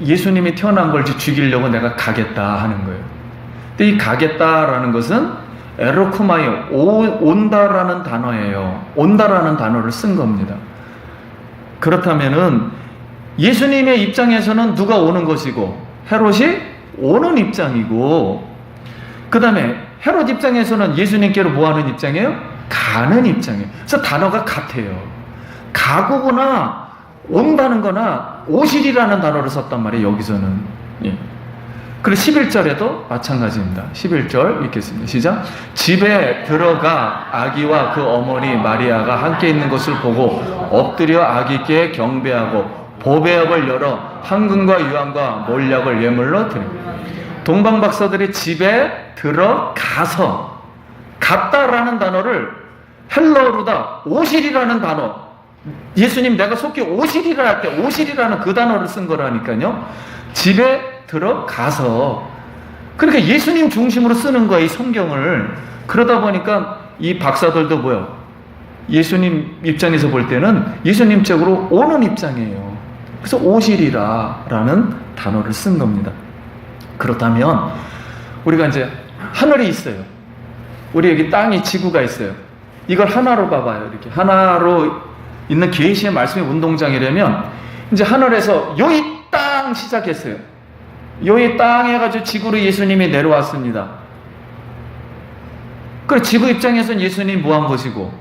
예수님이 태어난 걸 죽이려고 내가 가겠다 하는 거예요. 근데 이 가겠다라는 것은 에로쿠마요, 온다라는 단어예요. 온다라는 단어를 쓴 겁니다. 그렇다면은 예수님의 입장에서는 누가 오는 것이고 헤롯이 오는 입장이고, 그 다음에 헤롯 입장에서는 예수님께로 뭐 하는 입장이에요? 가는 입장이에요. 그래서 단어가 같아요. 가고거나 온다는 거나 오실이라는 단어를 썼단 말이에요, 여기서는. 예. 그리고 11절에도 마찬가지입니다. 11절 읽겠습니다. 시작. 집에 들어가 아기와 그 어머니 마리아가 함께 있는 것을 보고 엎드려 아기께 경배하고 보배업을 열어 황금과 유황과 몰약을 예물로 드립니다. 동방박사들이 집에 들어가서, 갔다라는 단어를 헬러어로다 오실이라는 단어, 예수님 내가 속히 오실이라 할 때 오실이라는 그 단어를 쓴 거라니까요. 집에 들어가서, 그러니까 예수님 중심으로 쓰는 거야, 이 성경을. 그러다 보니까 이 박사들도 뭐요? 예수님 입장에서 볼 때는 예수님 쪽으로 오는 입장이에요. 그래서 오실이라 라는 단어를 쓴 겁니다. 그렇다면 우리가 이제 하늘이 있어요. 우리 여기 땅이, 지구가 있어요. 이걸 하나로 봐봐요. 이렇게 하나로 있는 계시의 말씀의 운동장이라면, 이제 하늘에서 여기 땅 시작했어요. 여기 땅 해가지고 지구로 예수님이 내려왔습니다. 그리고 지구 입장에서는 예수님이 뭐 한 것이고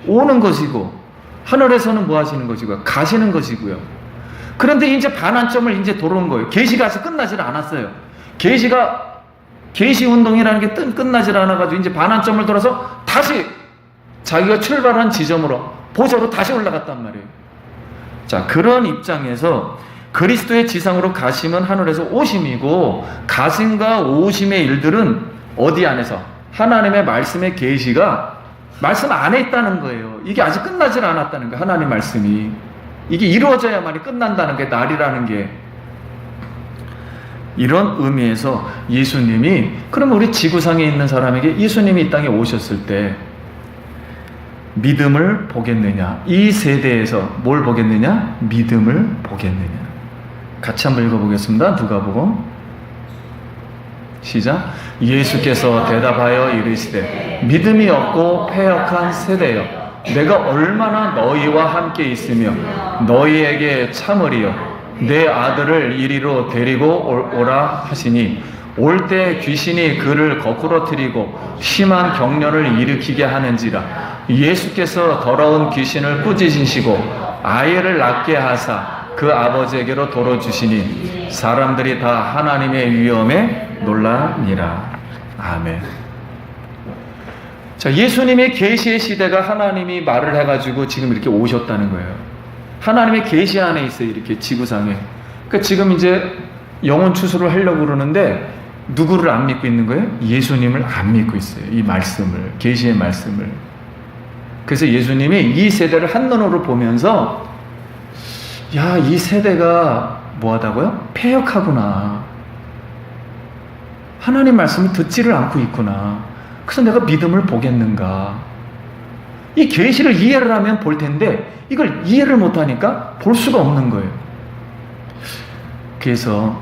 오는 것이고, 하늘에서는 뭐 하시는 것이고 가시는 것이고요. 그런데 이제 반환점을 이제 돌아온 거예요. 계시가 아직 끝나질 않았어요. 계시 운동이라는 게 끝나질 않아가지고 이제 반환점을 돌아서 다시 자기가 출발한 지점으로, 보좌로 다시 올라갔단 말이에요. 자, 그런 입장에서 그리스도의 지상으로 가심은 하늘에서 오심이고, 가심과 오심의 일들은 어디 안에서? 하나님의 말씀의 계시가 말씀 안에 있다는 거예요. 이게 아직 끝나질 않았다는 거예요. 하나님 말씀이 이게 이루어져야만이 끝난다는 게, 날이라는 게. 이런 의미에서 예수님이, 그러면 우리 지구상에 있는 사람에게 예수님이 이 땅에 오셨을 때 믿음을 보겠느냐? 이 세대에서 뭘 보겠느냐? 믿음을 보겠느냐? 같이 한번 읽어보겠습니다. 누가복음 시작. 예수께서 대답하여 이르시되 믿음이 없고 패역한 세대여, 내가 얼마나 너희와 함께 있으며 너희에게 참으리요. 내 아들을 이리로 데리고 오라 하시니 올 때 귀신이 그를 거꾸로 트이고 심한 경련을 일으키게 하는지라. 예수께서 더러운 귀신을 꾸짖으시고 아이를 낫게 하사 그 아버지에게로 돌어주시니 사람들이 다 하나님의 위엄에 놀라니라. 아멘. 자, 예수님의 계시의 시대가 하나님이 말을 해가지고 지금 이렇게 오셨다는 거예요. 하나님의 계시 안에 있어요, 이렇게 지구상에. 그러니까 지금 이제 영혼 추수를 하려고 그러는데 누구를 안 믿고 있는 거예요? 예수님을 안 믿고 있어요. 이 말씀을, 계시의 말씀을. 그래서 예수님이 이 세대를 한눈으로 보면서, 야, 이 세대가 뭐하다고요? 패역하구나. 하나님 말씀을 듣지를 않고 있구나. 그래서 내가 믿음을 보겠는가. 이 계시를 이해를 하면 볼 텐데 이걸 이해를 못하니까 볼 수가 없는 거예요. 그래서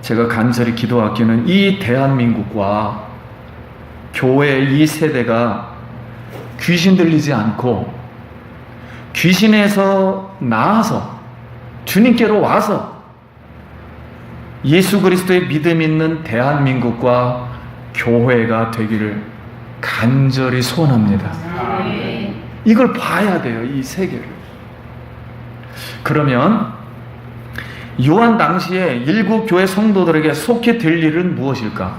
제가 간절히 기도하기는 이 대한민국과 교회 이 세대가 귀신 들리지 않고 귀신에서 나아서 주님께로 와서 예수 그리스도의 믿음 있는 대한민국과 교회가 되기를 간절히 소원합니다. 이걸 봐야 돼요, 이 세계를. 그러면 요한 당시에 일곱 교회 성도들에게 속히 될 일은 무엇일까?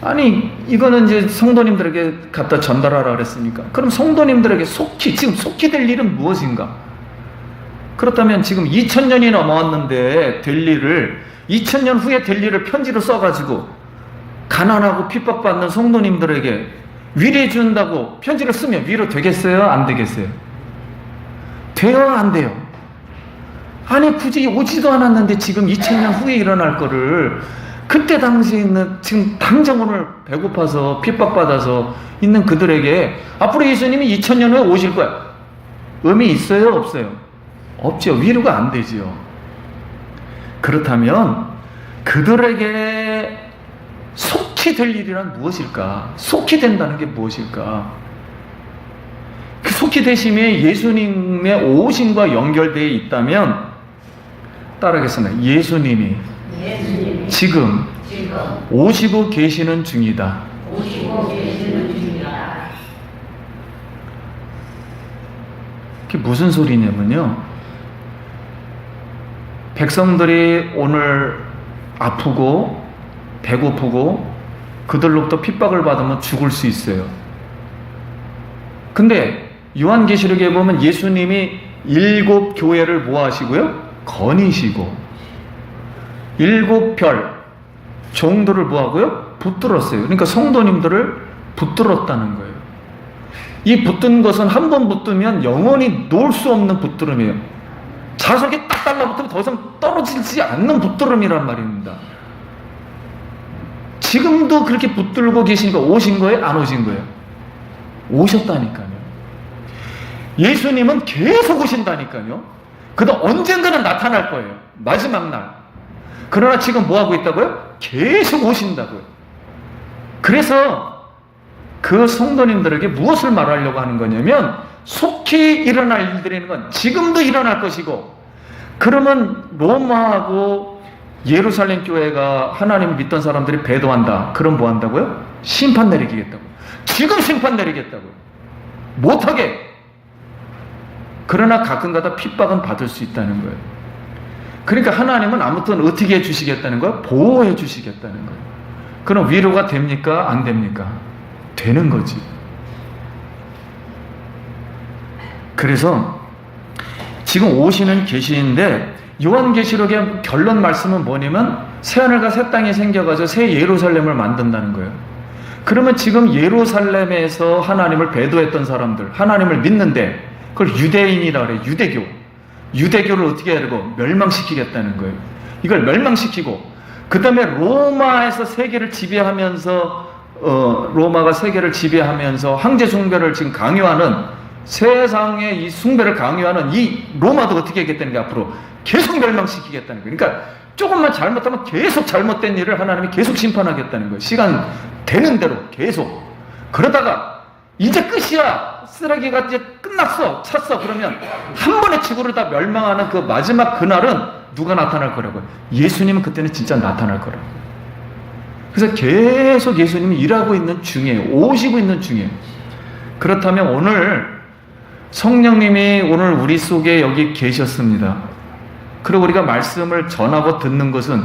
아니, 이거는 이제 성도님들에게 갖다 전달하라 그랬으니까, 그럼 성도님들에게 지금 속히 될 일은 무엇인가? 그렇다면 지금 2000년이 넘어왔는데 2000년 후에 될 일을 편지로 써가지고 가난하고 핍박받는 성도님들에게 위로해 준다고 편지를 쓰면 위로 되겠어요? 안 되겠어요? 돼요? 안 돼요? 아니, 굳이 오지도 않았는데 지금 2000년 후에 일어날 거를 그때 당시에 있는, 지금 당장 오늘 배고파서 핍박받아서 있는 그들에게 앞으로 예수님이 2000년 후에 오실 거야. 의미 있어요? 없어요? 없죠. 위로가 안 되지요. 그렇다면 그들에게 속히 될 일이란 무엇일까? 속히 된다는 게 무엇일까? 그 속히 되심이 예수님의 오심과 연결되어 있다면 따라하겠습니다. 예수님이 지금 오시고 계시는 중이다. 그게 무슨 소리냐면요, 백성들이 오늘 아프고 배고프고 그들로부터 핍박을 받으면 죽을 수 있어요. 근데 요한계시록에 보면 예수님이 7 교회를 뭐 하시고요? 거니시고 7 별 종들을 뭐 하고요? 붙들었어요. 그러니까 성도님들을 붙들었다는 거예요. 이 붙든 것은 한 번 붙들면 영원히 놓을 수 없는 붙들음이에요. 자석에 딱 달라붙으면 더 이상 떨어지지 않는 붙들음이란 말입니다. 지금도 그렇게 붙들고 계시니까 오신 거예요? 안 오신 거예요? 오셨다니까요. 예수님은 계속 오신다니까요. 그도 언젠가는 나타날 거예요. 마지막 날. 그러나 지금 뭐 하고 있다고요? 계속 오신다고요. 그래서 그 성도님들에게 무엇을 말하려고 하는 거냐면, 속히 일어날 일들이 있는 건 지금도 일어날 것이고, 그러면 로마하고 예루살렘 교회가 하나님을 믿던 사람들이 배도한다. 그럼 뭐 한다고요? 심판 내리겠다고. 지금 심판 내리겠다고요. 못하게. 그러나 가끔가다 핍박은 받을 수 있다는 거예요. 그러니까 하나님은 아무튼 어떻게 해주시겠다는 거예요? 보호해 주시겠다는 거예요. 그럼 위로가 됩니까? 안 됩니까? 되는 거지. 그래서 지금 오시는 계시인데, 요한계시록의 결론 말씀은 뭐냐면 새하늘과 새 땅이 생겨가지고 새 예루살렘을 만든다는 거예요. 그러면 지금 예루살렘에서 하나님을 배도했던 사람들, 하나님을 믿는데 그걸 유대인이라 그래요. 유대교를 어떻게 하려고? 멸망시키겠다는 거예요. 이걸 멸망시키고, 그 다음에 로마에서 세계를 지배하면서 로마가 세계를 지배하면서 황제 숭배를 지금 강요하는, 세상의 이 숭배를 강요하는 이 로마도 어떻게 하겠다는 게 앞으로 계속 멸망시키겠다는 거예요. 그러니까 조금만 잘못하면 계속 잘못된 일을 하나님이 계속 심판하겠다는 거예요. 시간 되는 대로 계속. 그러다가 이제 끝이야, 쓰레기가 이제 끝났어, 찼어, 그러면 한 번에 지구를 다 멸망하는 그 마지막 그날은 누가 나타날 거라고요? 예수님은 그때는 진짜 나타날 거라고요. 그래서 계속 예수님이 일하고 있는 중이에요. 오시고 있는 중이에요. 그렇다면 오늘 성령님이 오늘 우리 속에 여기 계셨습니다. 그리고 우리가 말씀을 전하고 듣는 것은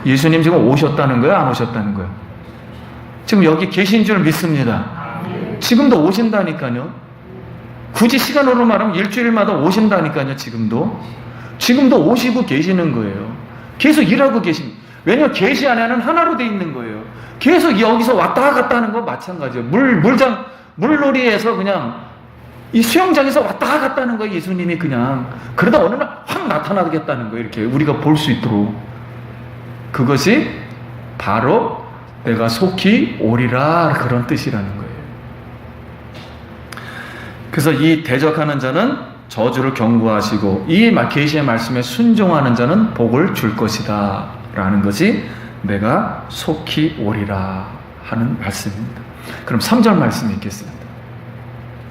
예수님 지금 오셨다는 거예요? 안 오셨다는 거예요? 지금 여기 계신 줄 믿습니다. 지금도 오신다니까요. 굳이 시간으로 말하면 일주일마다 오신다니까요. 지금도 오시고 계시는 거예요. 계속 일하고 계십니다. 왜냐하면 계시 안에는 하나로 돼 있는 거예요. 계속 여기서 왔다 갔다 하는 거 마찬가지예요. 물놀이에서 그냥 이 수영장에서 왔다 갔다 하는 거예요. 예수님이 그냥. 그러다 어느 날 확 나타나겠다는 거예요. 이렇게 우리가 볼 수 있도록. 그것이 바로 내가 속히 오리라, 그런 뜻이라는 거예요. 그래서 이 대적하는 자는 저주를 경고하시고 이 계시의 말씀에 순종하는 자는 복을 줄 것이다 라는 것이 내가 속히 오리라 하는 말씀입니다. 그럼 3절 말씀 읽겠습니다.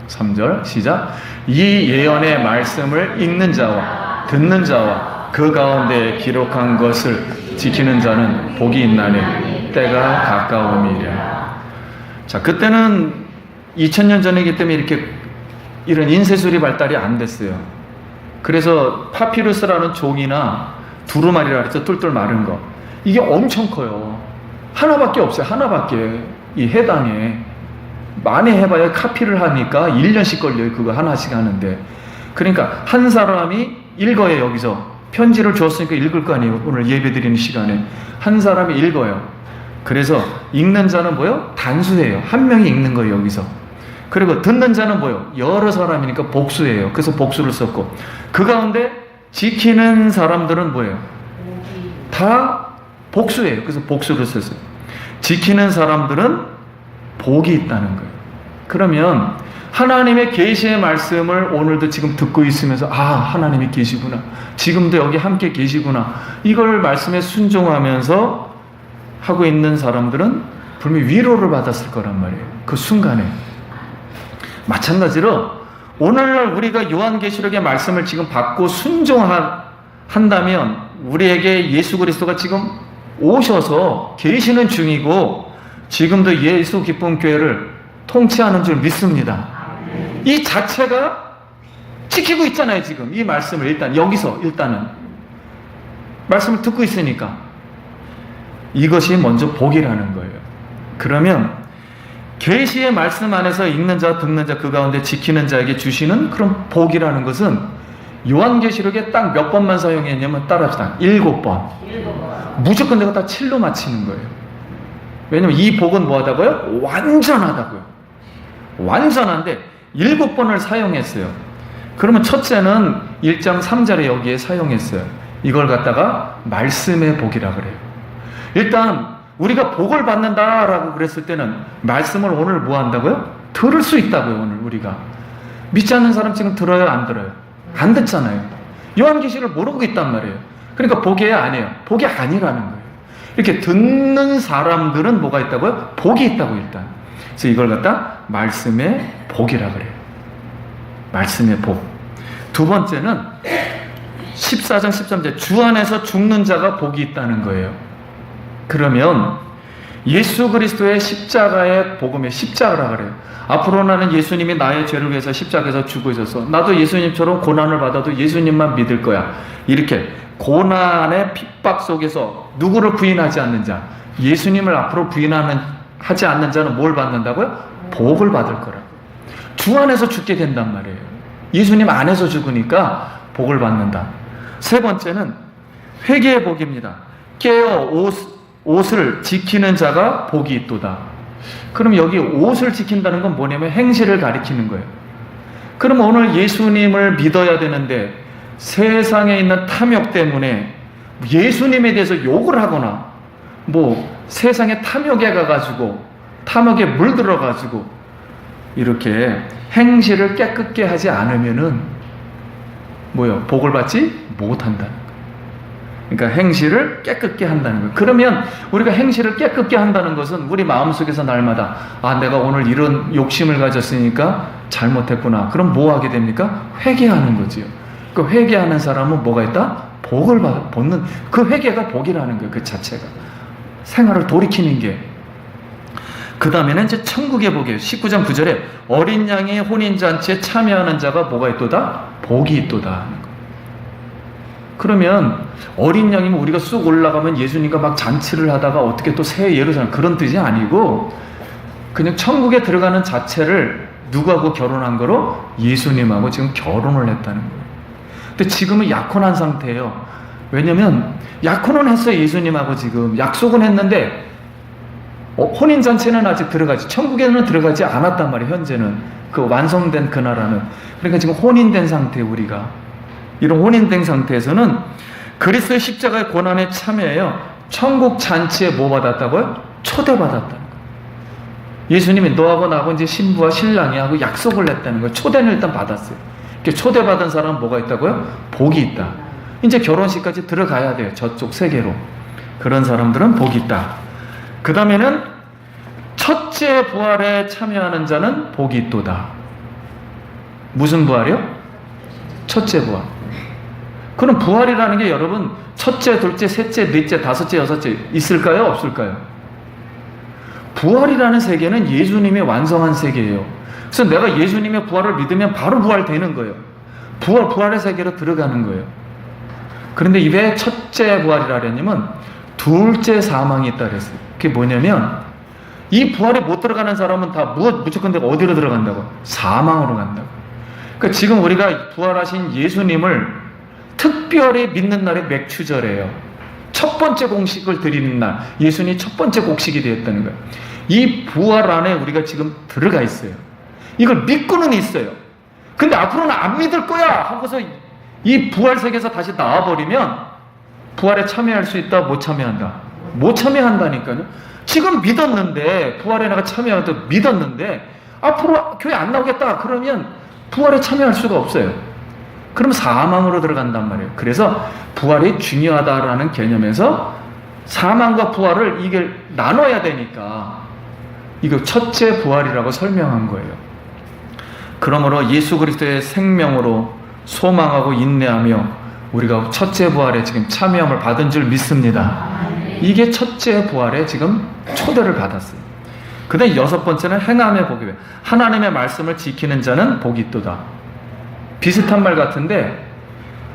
3절 시작. 이 예언의 말씀을 읽는 자와 듣는 자와 그 가운데 기록한 것을 지키는 자는 복이 있나니 때가 가까움이랴. 자, 그때는 2000년 전이기 때문에 이런 인쇄술이 발달이 안 됐어요. 그래서 파피루스라는 종이나 두루마리라 그래서 똘똘 마른 거, 이게 엄청 커요. 하나밖에 없어요. 하나밖에. 이 해당에 많이 해봐야 카피를 하니까 1년씩 걸려요. 그거 하나씩 하는데. 그러니까 한 사람이 읽어요. 여기서 편지를 줬으니까 읽을 거 아니에요. 오늘 예배 드리는 시간에 한 사람이 읽어요. 그래서 읽는 자는 뭐예요? 단수예요. 한 명이 읽는 거예요. 여기서. 그리고 듣는 자는 뭐예요? 여러 사람이니까 복수예요. 그래서 복수를 썼고, 그 가운데 지키는 사람들은 뭐예요? 다 복수예요. 그래서 복수를 썼어요. 지키는 사람들은 복이 있다는 거예요. 그러면 하나님의 계시의 말씀을 오늘도 지금 듣고 있으면서 하나님이 계시구나, 지금도 여기 함께 계시구나, 이걸 말씀에 순종하면서 하고 있는 사람들은 분명히 위로를 받았을 거란 말이에요. 그 순간에. 마찬가지로 오늘날 우리가 요한계시록의 말씀을 지금 받고 순종한다면 우리에게 예수 그리스도가 지금 오셔서 계시는 중이고 지금도 예수 기쁨 교회를 통치하는 줄 믿습니다. 이 자체가 지키고 있잖아요. 지금 이 말씀을 일단 여기서 일단은 말씀을 듣고 있으니까 이것이 먼저 복이라는 거예요. 그러면 계시의 말씀 안에서 읽는 자, 듣는 자, 그 가운데 지키는 자에게 주시는 그런 복이라는 것은 요한계시록에 딱 몇 번만 사용했냐면 따라합시다. 7번. 무조건 내가 다 7로 맞히는 거예요. 왜냐면 이 복은 뭐하다고요? 완전하다고요. 완전한데 7번을 사용했어요. 그러면 첫째는 1장 3절에 여기에 사용했어요. 이걸 갖다가 말씀의 복이라 그래요. 일단 우리가 복을 받는다라고 그랬을 때는 말씀을 오늘 뭐 한다고요? 들을 수 있다고요. 오늘 우리가 믿지 않는 사람 지금 들어요? 안 들어요? 안 듣잖아요. 요한계시를 모르고 있단 말이에요. 그러니까 복이에요? 아니에요? 복이 아니라는 거예요. 이렇게 듣는 사람들은 뭐가 있다고요? 복이 있다고 일단. 그래서 이걸 갖다 말씀의 복이라 그래요. 말씀의 복. 두 번째는 14장 13절 주 안에서 죽는 자가 복이 있다는 거예요. 그러면 예수 그리스도의 십자가의 복음의 십자가라 그래요. 앞으로 나는 예수님이 나의 죄를 위해서 십자가에서 죽으셔서 나도 예수님처럼 고난을 받아도 예수님만 믿을 거야. 이렇게 고난의 핍박 속에서 누구를 부인하지 않는 자, 예수님을 앞으로 하지 않는 자는 뭘 받는다고요? 복을 받을 거라고. 주 안에서 죽게 된단 말이에요. 예수님 안에서 죽으니까 복을 받는다. 세 번째는 회개의 복입니다. 깨어 옷을 지키는 자가 복이 있도다. 그럼 여기 옷을 지킨다는 건 뭐냐면 행실을 가리키는 거예요. 그럼 오늘 예수님을 믿어야 되는데 세상에 있는 탐욕 때문에 예수님에 대해서 욕을 하거나 세상에 탐욕에 가가지고 탐욕에 물들어가지고 이렇게 행실을 깨끗게 하지 않으면은 복을 받지 못한다는 거예요. 그러니까 행실을 깨끗게 한다는 거예요. 그러면 우리가 행실을 깨끗게 한다는 것은 우리 마음속에서 날마다 내가 오늘 이런 욕심을 가졌으니까 잘못했구나. 그럼 뭐 하게 됩니까? 회개하는 거지요. 그 회개하는 사람은 뭐가 있다? 복을 받는, 그 회개가 복이라는 거예요. 그 자체가. 생활을 돌이키는 게. 그 다음에는 이제 천국의 복이에요. 19장 9절에 어린 양의 혼인잔치에 참여하는 자가 뭐가 있도다? 복이 있도다. 그러면 어린 양이면 우리가 쑥 올라가면 예수님과 막 잔치를 하다가 어떻게 또 새 예루살렘 그런 뜻이 아니고 그냥 천국에 들어가는 자체를 누구하고 결혼한 거로? 예수님하고 지금 결혼을 했다는 거예요. 근데 지금은 약혼한 상태예요. 왜냐면 약혼은 했어요. 예수님하고 지금 약속은 했는데 혼인잔치는 아직 들어가지, 천국에는 들어가지 않았단 말이에요. 현재는 그 완성된 그 나라는. 그러니까 지금 혼인된 상태예요. 우리가 이런 혼인된 상태에서는 그리스도의 십자가의 고난에 참여해요. 천국 잔치에 뭐 받았다고요? 초대받았다는 거예요. 예수님이 너하고 나하고 이제 신부와 신랑이 하고 약속을 했다는 거예요. 초대는 일단 받았어요. 이렇게 초대받은 사람은 뭐가 있다고요? 복이 있다. 이제 결혼식까지 들어가야 돼요. 저쪽 세계로. 그런 사람들은 복이 있다. 그 다음에는 첫째 부활에 참여하는 자는 복이 있도다. 무슨 부활이요? 첫째 부활. 그럼 부활이라는 게 여러분 첫째, 둘째, 셋째, 넷째, 다섯째, 여섯째 있을까요? 없을까요? 부활이라는 세계는 예수님이 완성한 세계예요. 그래서 내가 예수님의 부활을 믿으면 바로 부활되는 거예요. 부활의 세계로 들어가는 거예요. 그런데 왜 첫째 부활이라 그랬냐면 둘째 사망이 있다 그랬어요. 그게 뭐냐면 이 부활에 못 들어가는 사람은 다 무조건 내가 어디로 들어간다고? 사망으로 간다고. 그러니까 지금 우리가 부활하신 예수님을 특별히 믿는 날이 맥추절이에요. 첫 번째 공식을 드리는 날, 예수님이 첫 번째 곡식이 되었다는 거예요. 이 부활 안에 우리가 지금 들어가 있어요. 이걸 믿고는 있어요. 근데 앞으로는 안 믿을 거야 하고서 이 부활 세계에서 다시 나와버리면 부활에 참여할 수 있다? 못 참여한다? 못 참여한다니까요. 지금 믿었는데, 부활에 내가 참여하도 믿었는데 앞으로 교회 안 나오겠다 그러면 부활에 참여할 수가 없어요. 그럼 사망으로 들어간단 말이에요. 그래서 부활이 중요하다라는 개념에서 사망과 부활을 이게 나눠야 되니까 이거 첫째 부활이라고 설명한 거예요. 그러므로 예수 그리스도의 생명으로 소망하고 인내하며 우리가 첫째 부활에 지금 참여함을 받은 줄 믿습니다. 이게 첫째 부활에 지금 초대를 받았어요. 그 다음에 여섯 번째는 행함의 복이에요. 하나님의 말씀을 지키는 자는 복이 있도다. 비슷한 말 같은데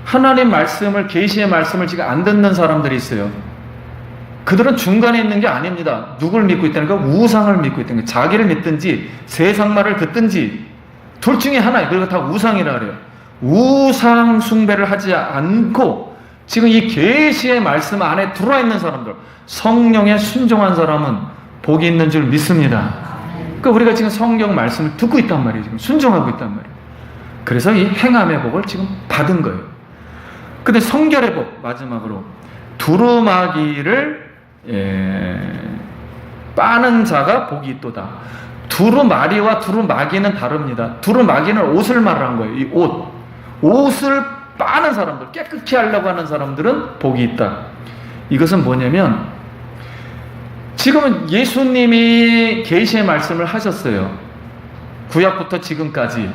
하나님 말씀을, 계시의 말씀을 지금 안 듣는 사람들이 있어요. 그들은 중간에 있는 게 아닙니다. 누굴 믿고 있다는 거? 우상을 믿고 있다는 거. 자기를 믿든지 세상 말을 듣든지 둘 중에 하나예요. 그리고 다 우상이라 그래요. 우상 숭배를 하지 않고 지금 이 계시의 말씀 안에 들어와 있는 사람들, 성령에 순종한 사람은 복이 있는 줄 믿습니다. 그러니까 우리가 지금 성경 말씀을 듣고 있단 말이에요. 지금 순종하고 있단 말이에요. 그래서 이 행함의 복을 지금 받은 거예요. 근데 성결의 복, 마지막으로 두루마기를 빠는 자가 복이 있도다. 두루마리와 두루마기는 다릅니다. 두루마기는 옷을 말하는 거예요. 이 옷을 빠는 사람들, 깨끗이 하려고 하는 사람들은 복이 있다. 이것은 뭐냐면 지금은 예수님이 계시의 말씀을 하셨어요. 구약부터 지금까지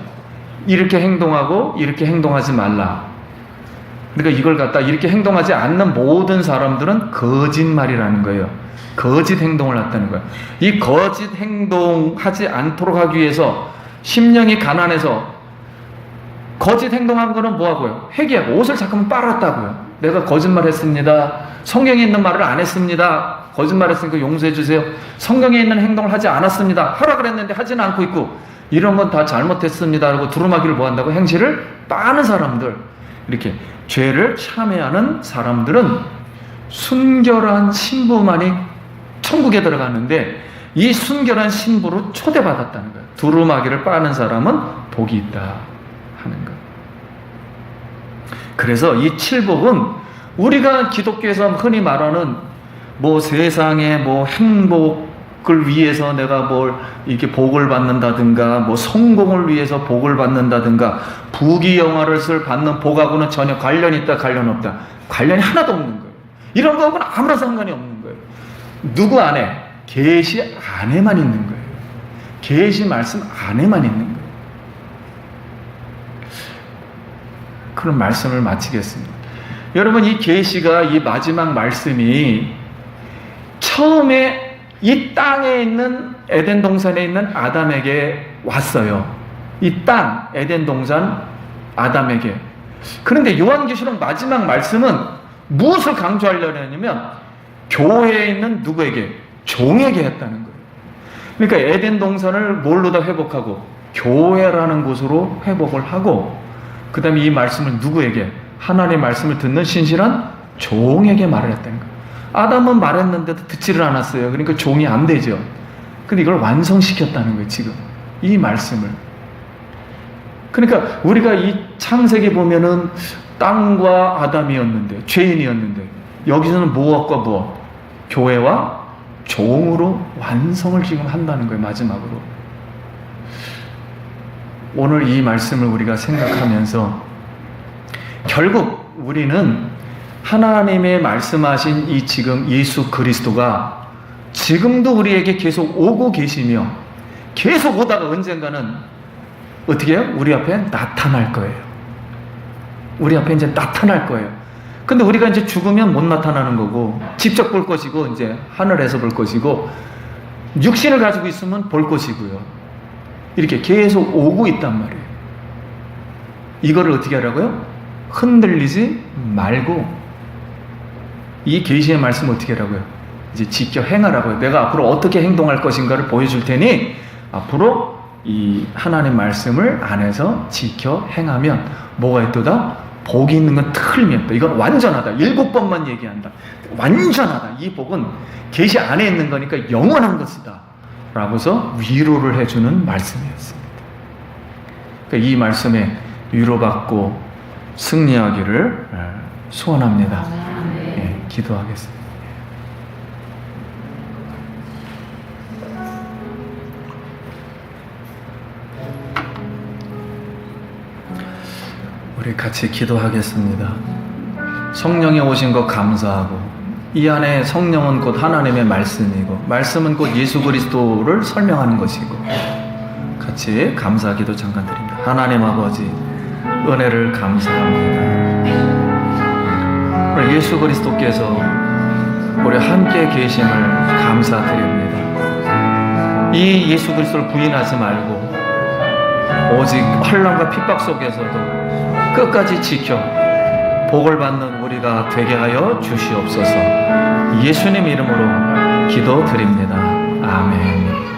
이렇게 행동하고 이렇게 행동하지 말라. 그러니까 이걸 갖다 이렇게 행동하지 않는 모든 사람들은 거짓말이라는 거예요. 거짓 행동을 했다는 거예요. 이 거짓 행동하지 않도록 하기 위해서 심령이 가난해서 거짓 행동한 거는 뭐하고요? 회개하고 옷을 잠깐만 빨았다고요. 내가 거짓말 했습니다. 성경에 있는 말을 안 했습니다. 거짓말 했으니까 용서해 주세요. 성경에 있는 행동을 하지 않았습니다. 하라 그랬는데 하지는 않고 있고 이런 건 다 잘못했습니다. 그리고 두루마기를 뭐 한다고? 행실을 빠는 사람들, 이렇게 죄를 참회하는 사람들은 순결한 신부만이 천국에 들어가는데 이 순결한 신부로 초대받았다는 거예요. 두루마기를 빠는 사람은 복이 있다 하는 거예요. 그래서 이 칠복은 우리가 기독교에서 흔히 말하는 뭐 세상의 뭐 행복을 위해서 내가 뭘 이렇게 복을 받는다든가 뭐 성공을 위해서 복을 받는다든가 부귀영화를 받는 복하고는 전혀 관련이 있다 관련 없다. 관련이 하나도 없는 거예요. 이런 거하고는 아무런 상관이 없는 거예요. 누구 안에? 계시 안에만 있는 거예요. 계시 말씀 안에만 있는 거예요. 그런 말씀을 마치겠습니다. 여러분, 이 계시가, 이 마지막 말씀이 처음에 이 땅에 있는 에덴 동산에 있는 아담에게 왔어요. 이 땅, 에덴 동산 아담에게. 그런데 요한계시록 마지막 말씀은 무엇을 강조하려냐면 교회에 있는 누구에게? 종에게 했다는 거예요. 그러니까 에덴 동산을 뭘로 다 회복하고? 교회라는 곳으로 회복을 하고, 그 다음에 이 말씀을 누구에게? 하나님의 말씀을 듣는 신실한 종에게 말을 했다는 거예요. 아담은 말했는데도 듣지를 않았어요. 그러니까 종이 안 되죠. 근데 이걸 완성시켰다는 거예요, 지금. 이 말씀을. 그러니까 우리가 이 창세기 보면은 땅과 아담이었는데, 죄인이었는데, 여기서는 무엇과 무엇? 교회와 종으로 완성을 지금 한다는 거예요, 마지막으로. 오늘 이 말씀을 우리가 생각하면서 결국 우리는 하나님의 말씀하신 이 지금 예수 그리스도가 지금도 우리에게 계속 오고 계시며 계속 오다가 언젠가는 어떻게 해요? 우리 앞에 나타날 거예요. 우리 앞에 이제 나타날 거예요. 근데 우리가 이제 죽으면 못 나타나는 거고 직접 볼 것이고 이제 하늘에서 볼 것이고 육신을 가지고 있으면 볼 것이고요. 이렇게 계속 오고 있단 말이에요. 이거를 어떻게 하라고요? 흔들리지 말고 이 계시의 말씀을 어떻게 하라고요? 이제 지켜 행하라고요. 내가 앞으로 어떻게 행동할 것인가를 보여줄 테니 앞으로 이 하나님 말씀을 안에서 지켜 행하면 뭐가 있도다? 복이 있는 건 틀림이 없다. 이건 완전하다. 7번만 얘기한다. 완전하다. 이 복은 계시 안에 있는 거니까 영원한 것이다. 라고서 위로를 해주는 말씀이었습니다. 그러니까 이 말씀에 위로받고 승리하기를 소원합니다. 예, 기도하겠습니다. 우리 같이 기도하겠습니다. 성령이 오신 것 감사하고, 이 안에 성령은 곧 하나님의 말씀이고, 말씀은 곧 예수 그리스도를 설명하는 것이고, 같이 감사 기도 잠깐 드립니다. 하나님 아버지, 은혜를 감사합니다. 우리 예수 그리스도께서 우리 함께 계심을 감사드립니다. 이 예수 그리스도를 부인하지 말고 오직 환난과 핍박 속에서도 끝까지 지켜 복을 받는 우리가 되게 하여 주시옵소서. 예수님 이름으로 기도드립니다. 아멘.